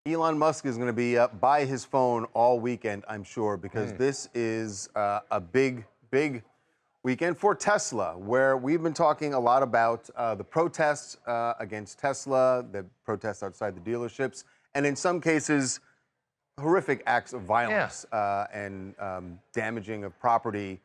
Elon Musk is going to be by his phone all weekend, I'm sure, because this is a big weekend for Tesla, where we've been talking a lot about the protests against Tesla, the protests outside the dealerships, and in some cases, horrific acts of violence and damaging of property.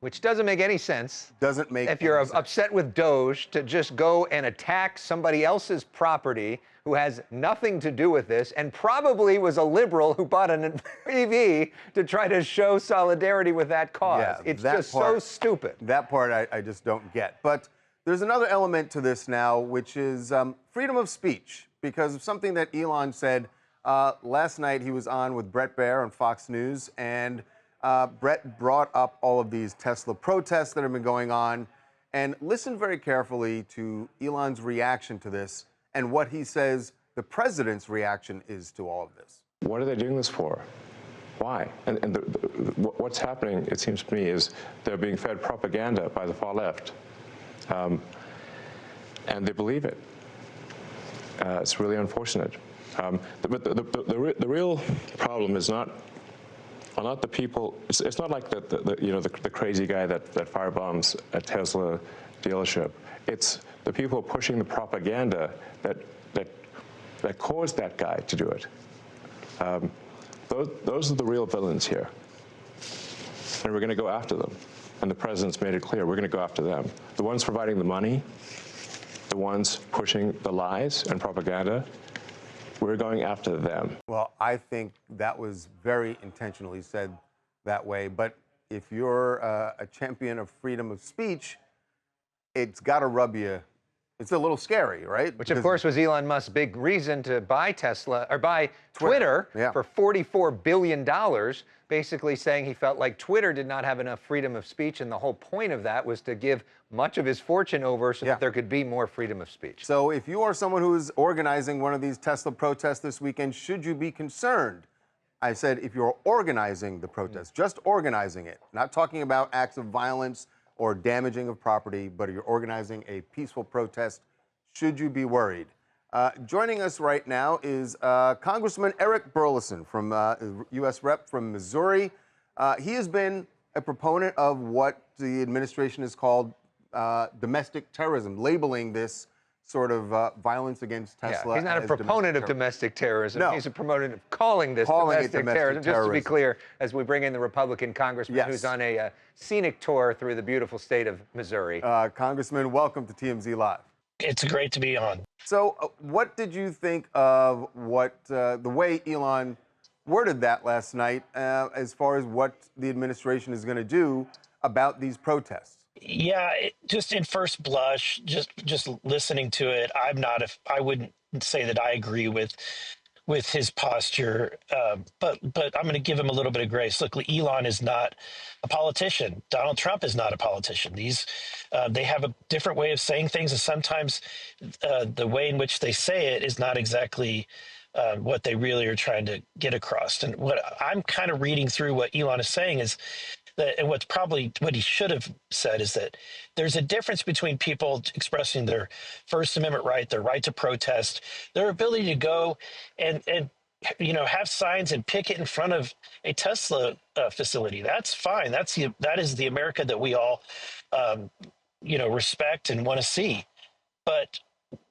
Which doesn't make any sense. Doesn't make if you're any sense. upset with Doge to just go and attack somebody else's property who has nothing to do with this and probably was a liberal who bought an EV to try to show solidarity with that cause. Yeah, it's just so stupid. That part I just don't get. But there's another element to this now, which is freedom of speech, because of something that Elon said last night. He was on with Bret Baier on Fox News, and Bret brought up all of these Tesla protests that have been going on. And listen very carefully to Elon's reaction to this and what he says the president's reaction is to all of this. What are they doing this for? Why? And what's happening, it seems to me, is they're being fed propaganda by the far left. And they believe it. It's really unfortunate. But the real problem is not the people. It's not like the crazy guy that firebombs a Tesla dealership. It's the people pushing the propaganda that caused that guy to do it. Those are the real villains here, and we're going to go after them. And the president's made it clear we're going to go after them. The ones providing the money, the ones pushing the lies and propaganda. We're going after them. Well, I think that was very intentionally said that way. But if you're a champion of freedom of speech, it's got to rub you. It's a little scary, right? Which, of course, was Elon Musk's big reason to buy Tesla, or buy Twitter for $44 billion, basically saying he felt like Twitter did not have enough freedom of speech, and the whole point of that was to give much of his fortune over so that there could be more freedom of speech. So if you are someone who is organizing one of these Tesla protests this weekend, should you be concerned? I said if you're organizing the protest, just organizing it, not talking about acts of violence or damaging of property, but you're organizing a peaceful protest, should you be worried? Joining us right now is Congressman Eric Burlison, from U.S. Rep from Missouri. He has been a proponent of what the administration has called domestic terrorism, labeling this sort of violence against Tesla. He's not a proponent of domestic terrorism. No. He's a proponent of calling this domestic terrorism. Just to be clear, as we bring in the Republican congressman who's on a scenic tour through the beautiful state of Missouri. Congressman, welcome to TMZ Live. It's great to be on. So what did you think of what the way Elon worded that last night as far as what the administration is going to do about these protests? Yeah, just in first blush, just listening to it, I wouldn't say that I agree with his posture, but I'm going to give him a little bit of grace. Look, Elon is not a politician. Donald Trump is not a politician. They have a different way of saying things, and sometimes the way in which they say it is not exactly what they really are trying to get across. And what I'm kind of reading through what Elon is saying is that, and what he should have said is that there's a difference between people expressing their First Amendment right, their right to protest, their ability to go and have signs and picket in front of a Tesla facility. That's fine. That is the America that we all respect and want to see. But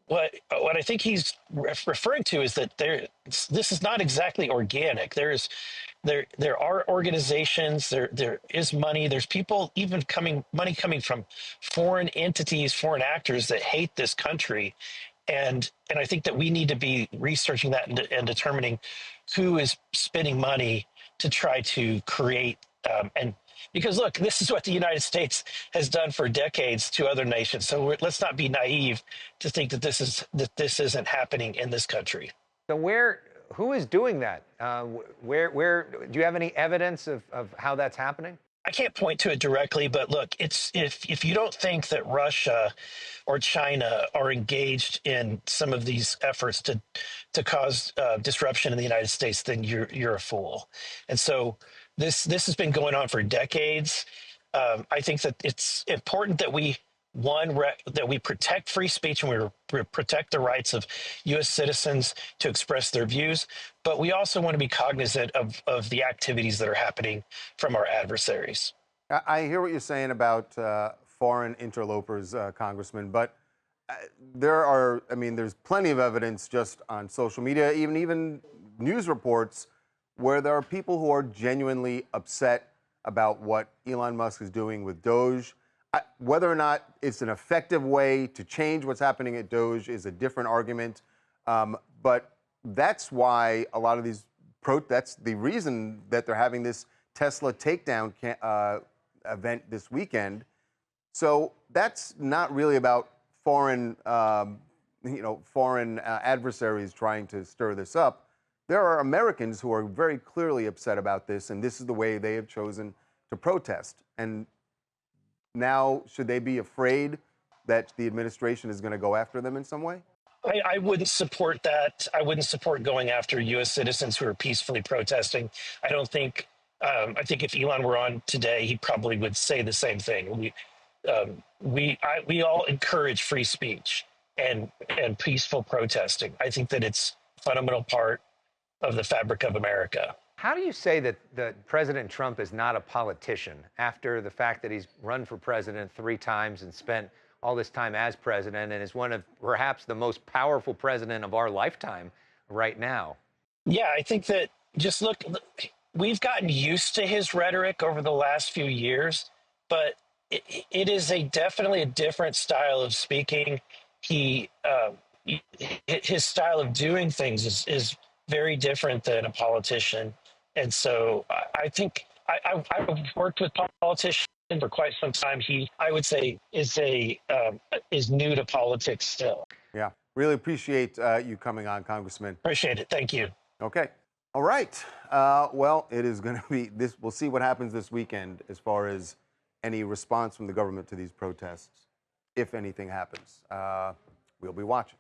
what I think he's referring to is that this is not exactly organic. There are organizations, there is money, there's people even money coming from foreign entities, foreign actors that hate this country. And I think that we need to be researching that and determining who is spending money to try to create because look, this is what the United States has done for decades to other nations. So let's not be naive to think that this isn't happening in this country. So who is doing that? Where do you have any evidence of how that's happening? I can't point to it directly, but look, if you don't think that Russia or China are engaged in some of these efforts to cause disruption in the United States, then you're a fool. And so this has been going on for decades. I think that it's important that we that we protect free speech and we protect the rights of U.S. citizens to express their views, but we also want to be cognizant of the activities that are happening from our adversaries. I hear what you're saying about foreign interlopers, Congressman, but there's plenty of evidence just on social media, even news reports, where there are people who are genuinely upset about what Elon Musk is doing with Doge. Whether or not it's an effective way to change what's happening at Doge is a different argument. But that's why a lot of these that's the reason that they're having this Tesla takedown event this weekend. So that's not really about foreign adversaries trying to stir this up. There are Americans who are very clearly upset about this, and this is the way they have chosen to protest. And now, should they be afraid that the administration is going to go after them in some way? I wouldn't support that. I wouldn't support going after U.S. citizens who are peacefully protesting. I don't think. I think if Elon were on today, he probably would say the same thing. We all encourage free speech and peaceful protesting. I think that it's a fundamental part of the fabric of America. How do you say that President Trump is not a politician after the fact that he's run for president 3 times and spent all this time as president and is one of perhaps the most powerful president of our lifetime right now? Yeah, I think that we've gotten used to his rhetoric over the last few years, but it is definitely a different style of speaking. His style of doing things is very different than a politician. And so I think I've worked with politicians for quite some time. He, I would say, is new to politics still. Yeah, really appreciate you coming on, Congressman. Appreciate it. Thank you. Okay. All right. Well, it is going to be this. We'll see what happens this weekend as far as any response from the government to these protests, if anything happens. We'll be watching.